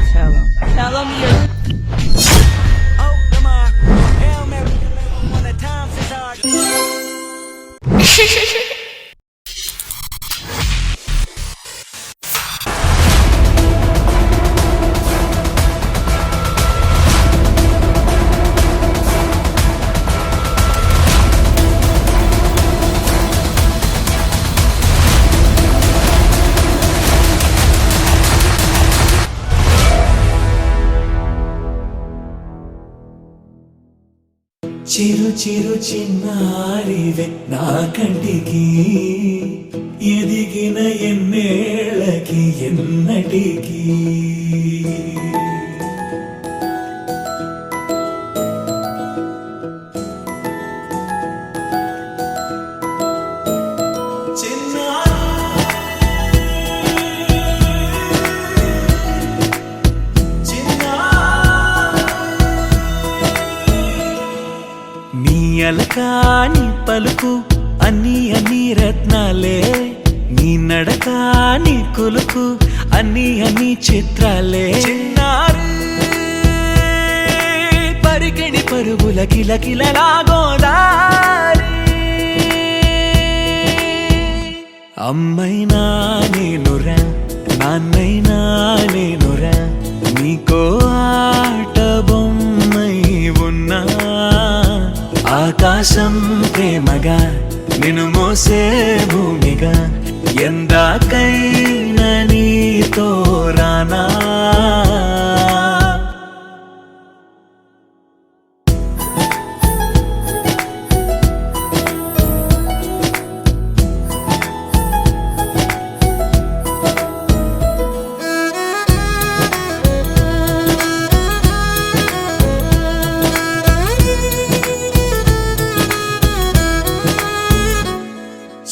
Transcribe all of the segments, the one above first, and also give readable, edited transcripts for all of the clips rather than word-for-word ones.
Shalom. Shalom you. Oh, come on. Hail Mary, when the times is hard. చిరు చిరు చిన్నారివే నా కంటికి ఎదిగిన ఎన్నేళ్ళకి ఎన్నటికి అలకాని పలుకు అన్ని అన్ని రత్నాలే నీ నడకాని కులుకు అన్ని అన్ని చిత్రాలే చిన్నారు పరికిణి పరుగుల కిలకిలలాగోదారి అమ్మైనా నేనురా నాన్నైనా నేనురా నీకో ఆట బొమ్మై ఉన్నా ఆకాశం ప్రేమగా నిన్ను మోసే భూమిగా ఎందాకైనా నీతో రానా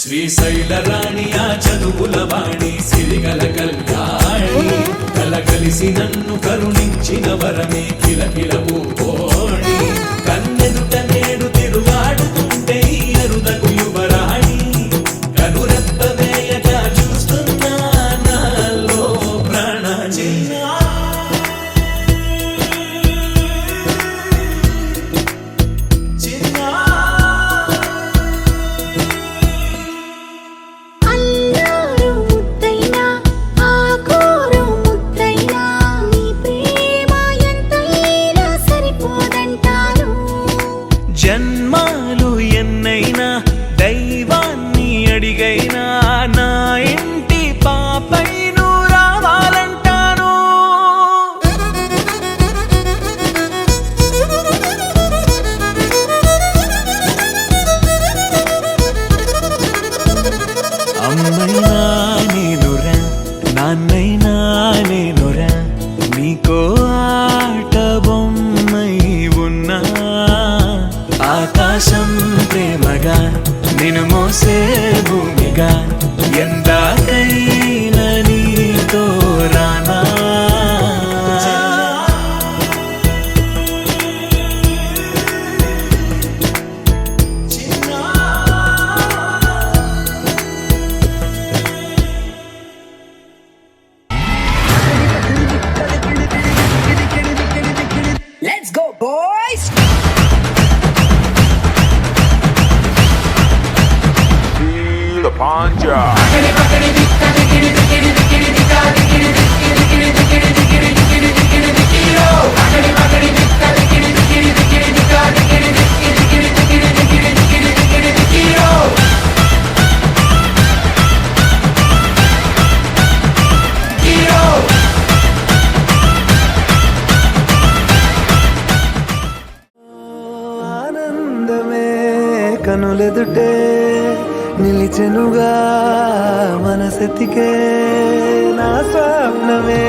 శ్రీశైల రాణి ఆ చదువుల వాణి సిరిగల కళ్యాణి కలగలిసి నన్ను కరుణించిన వరమే కిలకిల పూకోణి కన్నెదుట నేడు తిరుగాడుతుంటే అరుదకు యువరాణి కనురెప్ప వేయగా చూస్తున్నా నాలో ప్రాణ జన్మాలు ఎన్నైనా దైవాన్ని అడిగైనా నా ఇంటి పాపై నువ్వు రావాలంటాను అమ్మైనా నేనురా నాన్నైనా నేనురా నీకో ఆట బొమ్మై ఉన్నా ఆకాశం ప్రేమగా నిన్ను మోసే భూమిగా ఎందాకైనా నీతో రానా Let's go, boys. The Panja. ఆనందమే కనులెదుటే నిలిచెనుగా మనసెతికే నా స్వప్నమే